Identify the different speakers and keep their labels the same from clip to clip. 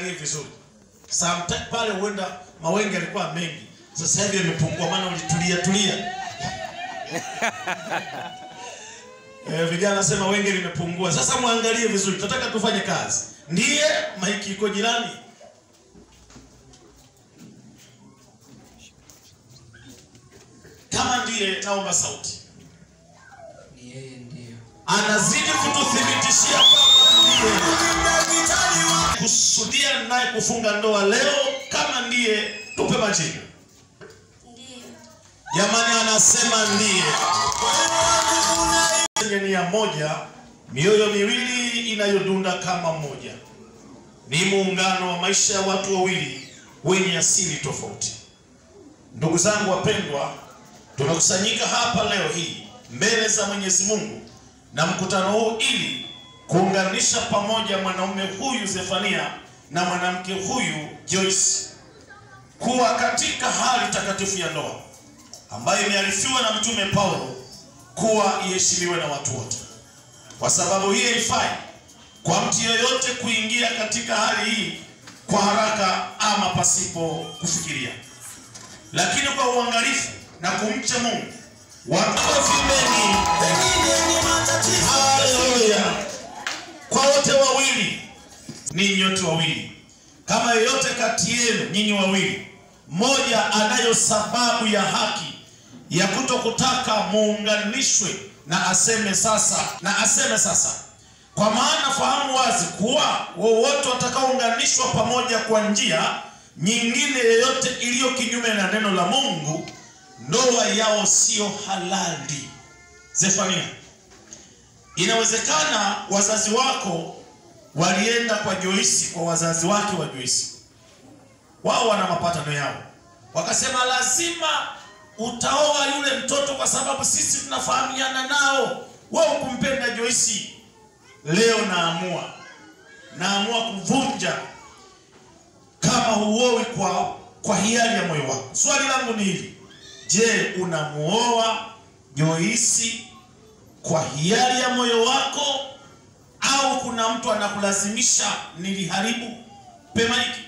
Speaker 1: muangalie vizuri. Sometimes pale huenda mawenge yalikuwa mengi. Sasa hivi yamepungua maana ulitulia. Vijana nasema wenge limepungua. Sasa muangalie vizuri. Tunataka tufanye kazi. Ndiye maiki iko jirani. Kama ndiye naomba sauti.
Speaker 2: Ni yeye ndiyo.
Speaker 1: Anazidi kututhibitishia kwamba ndiye. Kusudia naye kufunga ndoa leo kama ndiye tupe majibu.
Speaker 3: Ndiyo.
Speaker 1: Jamani anasema ndiye. Nia moja, mioyo miwili inayodunda kama mmoja. Ni muungano wa maisha ya watu wawili wenye asili tofauti. Ndugu zangu wapendwa, tunakusanyika hapa leo hii mbele za Mwenyezi Mungu na mkutano huu ili kuunganisha pamoja mwanaume huyu Zefania na mwanamke huyu Joyce kuwa katika hali takatifu ya ndoa ambayo imearifiwa na Mtume Paulo kuwa iheshimiwe na watu wote. Kwa sababu hii haifai kwa mtu yeyote kuingia katika hali hii kwa haraka ama pasipo kufikiria, lakini kwa uangalifu na kumcha Mungu. Wakofimeni. Haleluya. Kwa wote wawili, ninyi wote wawili, kama yeyote kati yenu nyinyi wawili mmoja anayo sababu ya haki ya kutokutaka muunganishwe na aseme sasa, kwa maana fahamu wazi kuwa wowote watakaounganishwa pamoja kwa njia nyingine yoyote iliyo kinyume na neno la Mungu, ndoa yao sio halali. Zefania, inawezekana wazazi wako walienda kwa Joyce, kwa wazazi wake wa Joyce, wao wana mapatano yao, wakasema lazima utaoa yule mtoto kwa sababu sisi tunafahamiana nao. Wewe kumpenda Joyce. Leo naamua kuvunja kama huowi kwa hiari ya moyo wako. Swali langu ni hili: je, unamuoa Joyce kwa hiari ya moyo wako au kuna mtu anakulazimisha niliharibu? Pemaiki.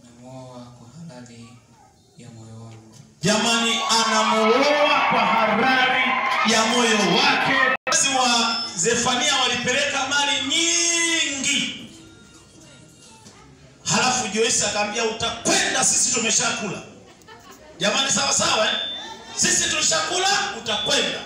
Speaker 2: Namuoa kwa halali ya moyo wangu.
Speaker 1: Jamani, anamuoa kwa halali ya moyo wake. Wazazi wa Zefania walipeleka mali nyingi. Halafu Joyce akamwambia utakwenda, sisi tumeshakula. Jamani, sawa sisi tulishakula, utakwenda.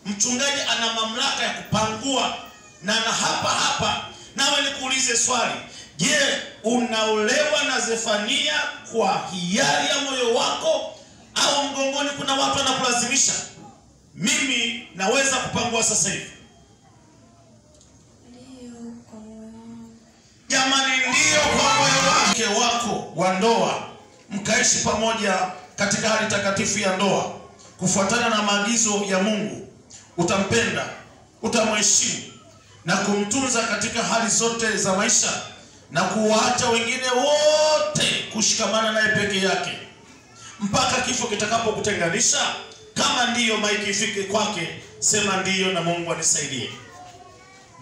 Speaker 1: Mchungaji ana mamlaka ya kupangua na hapa nawe nikuulize swali: je, unaolewa na Zefania kwa hiari ya moyo wako au mgongoni kuna watu wanakulazimisha? Mimi naweza kupangua sasa hivi.
Speaker 3: Ndiyo kwa moyo wangu.
Speaker 1: Jamani, ndiyo kwa moyo wako wa ndoa, mkaishi pamoja katika hali takatifu ya ndoa kufuatana na maagizo ya Mungu. Utampenda, utamheshimu na kumtunza katika hali zote za maisha na kuwaacha wengine wote kushikamana naye peke yake mpaka kifo kitakapokutenganisha. Kama ndiyo, maiki ifike kwake, sema ndiyo na Mungu anisaidie.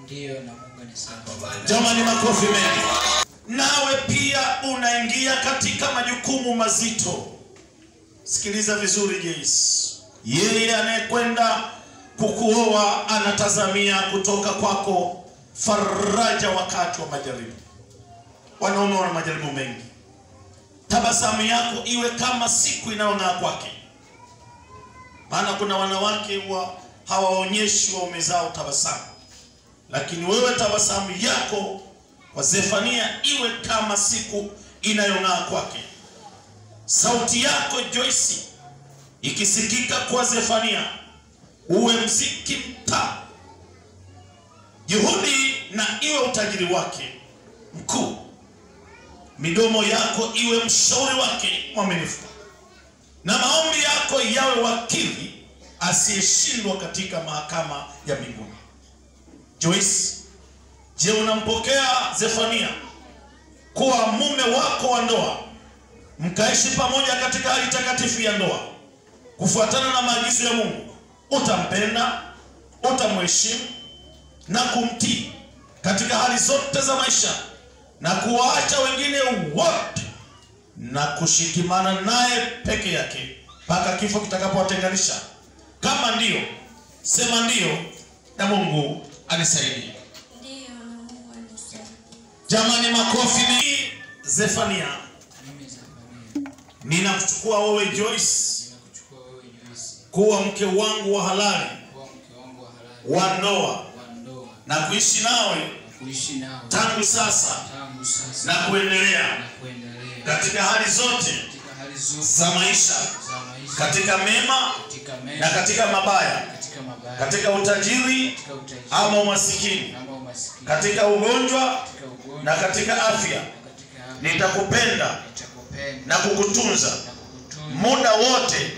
Speaker 2: Ndiyo na Mungu anisaidie.
Speaker 1: Jamani, makofi mengi. Nawe pia unaingia katika majukumu mazito. Sikiliza vizuri Joyce. Yeye anayekwenda kukuoa anatazamia kutoka kwako faraja wakati wa majaribu. Wanaume wana majaribu mengi. Tabasamu yako iwe kama siku inayong'aa kwake. Maana kuna wanawake hawaonyeshi waume zao tabasamu. Lakini wewe tabasamu yako kwa Zefania iwe kama siku inayong'aa kwake. Sauti yako Joyce ikisikika kwa Zefania uwe mziki mtaa. Juhudi na iwe utajiri wake mkuu. Midomo yako iwe mshauri wake mwaminifu, na maombi yako yawe wakili asiyeshindwa katika mahakama ya mbinguni. Joyce, je, unampokea Zefania kuwa mume wako wa ndoa, mkaishi pamoja katika hali takatifu ya ndoa kufuatana na maagizo ya Mungu? Utampenda, utamheshimu na kumtii katika hali zote za maisha na kuwaacha wengine wote na kushikamana naye peke yake mpaka kifo kitakapowatenganisha. Kama ndio, sema ndio na Mungu anisaidie.
Speaker 3: Ndio na Mungu anisaidie.
Speaker 1: Jamani, makofi ni Zefania. Ninakuchukua wewe Joyce kuwa mke wangu wa halali wa ndoa na kuishi nawe tangu sasa na kuendelea katika hali zote za maisha, katika mema na katika mabaya, katika utajiri ama umasikini, katika ugonjwa na katika afya. Nitakupenda na kukutunza muda wote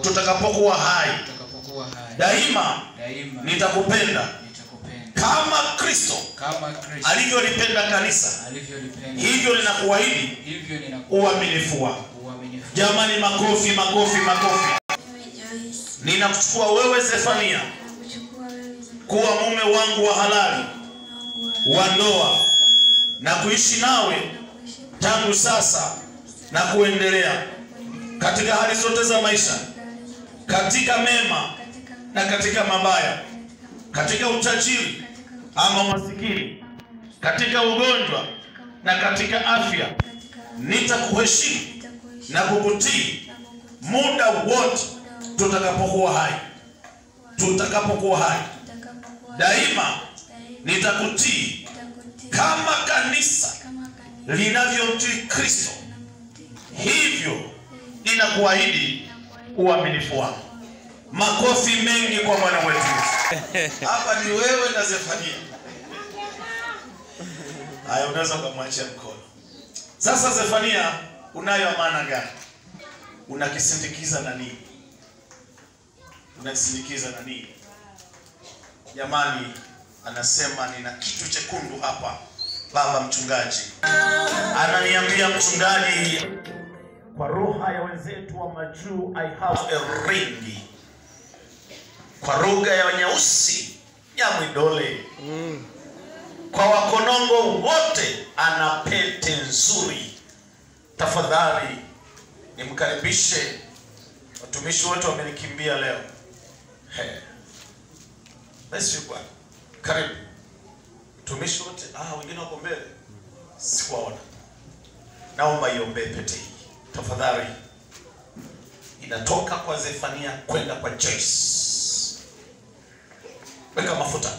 Speaker 1: tutakapokuwa hai. Daima nitakupenda kama Kristo alivyolipenda kanisa, hivyo ninakuahidi uaminifu wako. Jamani, makofi, makofi, makofi. Ninakuchukua wewe Zefania kuwa mume wangu wa halali wa ndoa na kuishi nawe tangu sasa na kuendelea katika hali zote za maisha, katika mema na katika mabaya, katika utajiri ama umasikini, katika ugonjwa na katika afya. Nitakuheshimu na kukutii muda wote tutakapokuwa hai. Tutakapokuwa hai daima nitakutii kama kanisa linavyotii Kristo, hivyo ninakuahidi uaminifu wako. Makofi mengi kwa Bwana wetu. Hapa ni wewe na Zefania. Haya, unaweza kumwachia mkono. Sasa Zefania, unayo amana gani? Unakisindikiza na nini? Unakisindikiza na nini? Jamani, anasema nina kitu chekundu hapa. Baba mchungaji ananiambia, mchungaji, kwa roho ya wenzetu wa majuu, I have a ring. Kwa lugha ya Nyeusi, Nyamwidole. Kwa Wakonongo wote ana pete nzuri. Tafadhali nimkaribishe. Watumishi wote wamenikimbia leo. Basi kwa karibu. Watumishi wote, wengine wako mbele. Sikuwaona. Naomba iombe pete hii. Tafadhali. Inatoka kwa Zefania kwenda kwa Joyce. Weka mafuta.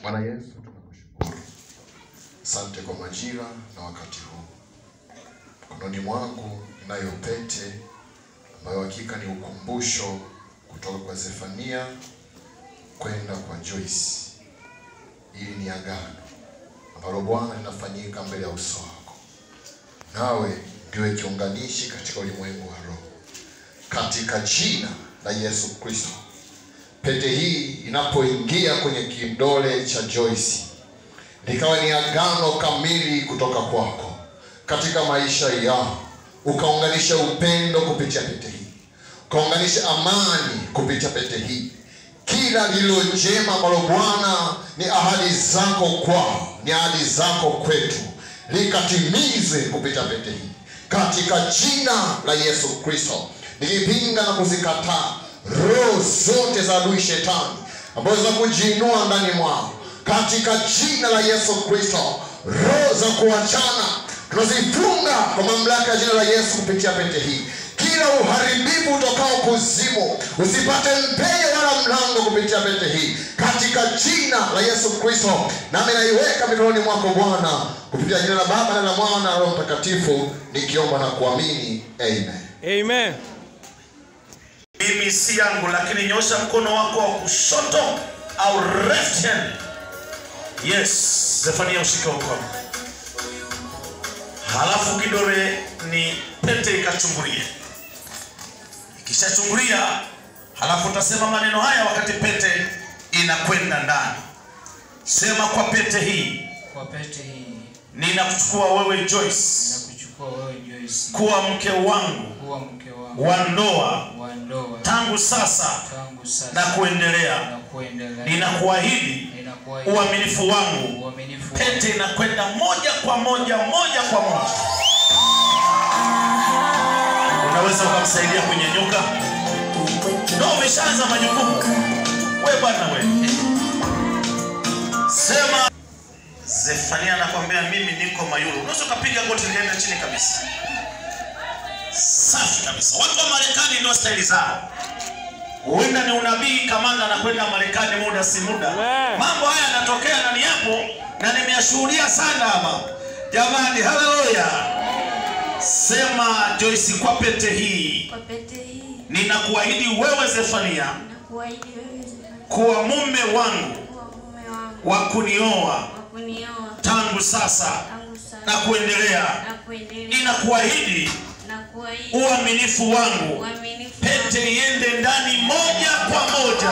Speaker 4: Bwana Yesu, tunakushukuru. Asante kwa majira na wakati huu. Mkononi mwangu ninayo pete ambayo hakika ni ukumbusho kutoka kwa Zefania kwenda kwa Joyce. Hili ni agano ambalo Bwana linafanyika mbele ya uso wako. Nawe ndiwe kiunganishi katika ulimwengu wa roho. Katika jina la Yesu Kristo, pete hii inapoingia kwenye kidole cha Joyce, likawa ni agano kamili kutoka kwako katika maisha yao. Ukaunganisha upendo kupitia pete hii, ukaunganisha amani kupitia pete hii. Kila lilo jema ambalo Bwana ni ahadi zako kwao, ni ahadi zako kwetu, likatimize kupitia pete hii katika jina la Yesu Kristo. Nikipinga na kuzikataa roho zote za adui shetani ambazo za kujiinua ndani mwao katika jina la Yesu Kristo. Roho za kuachana tunazifunga kwa mamlaka ya jina la Yesu kupitia pete hii. Kila uharibifu utokao kuzimu usipate mpenyo wala mlango kupitia pete hii katika jina la Yesu Kristo. Nami naiweka mikononi mwako Bwana kupitia jina la Baba na la Mwana na Roho Mtakatifu, nikiomba na kuamini. Amen.
Speaker 5: Amen.
Speaker 1: Mimi si yangu, lakini nyosha mkono wako wa kushoto au left hand. Yes, Zefania ushike mkono. Halafu kidole ni pete ikachungulie. Ikishachungulia, halafu utasema maneno haya wakati pete inakwenda ndani. Sema, kwa pete hii.
Speaker 2: Kwa pete hii.
Speaker 1: Ninakuchukua wewe Joyce.
Speaker 2: Ninakuchukua wewe Joyce.
Speaker 1: Kuwa mke wangu.
Speaker 2: Kuwa mke wangu.
Speaker 1: Wa ndoa.
Speaker 2: Wa ndoa.
Speaker 1: Tangu sasa.
Speaker 2: Tangu sasa.
Speaker 1: Na kuendelea.
Speaker 2: Na kuendelea.
Speaker 1: Ninakuahidi uaminifu wangu pete inakwenda moja kwa moja. Unaweza ukamsaidia kunyanyuka. Ndio umeshaanza majukumu. Wewe bwana wewe. Sema Zefania anakuambia mimi niko Mayulu. Unaweza kupiga goti liende chini kabisa. Safi kabisa. Watu wa Marekani ndio staili zao. Huenda ni unabii, kamanda anakwenda Marekani muda si muda. Mambo haya yanatokea ndani yapo na nimeyashuhudia sana hapa. Jamani, haleluya. Sema Joyce, kwa pete hii ninakuahidi wewe Zefania kuwa mume wangu wa kunioa tangu sasa na kuendelea. Ninakuahidi uaminifu wangu. Pete iende ndani moja kwa moja.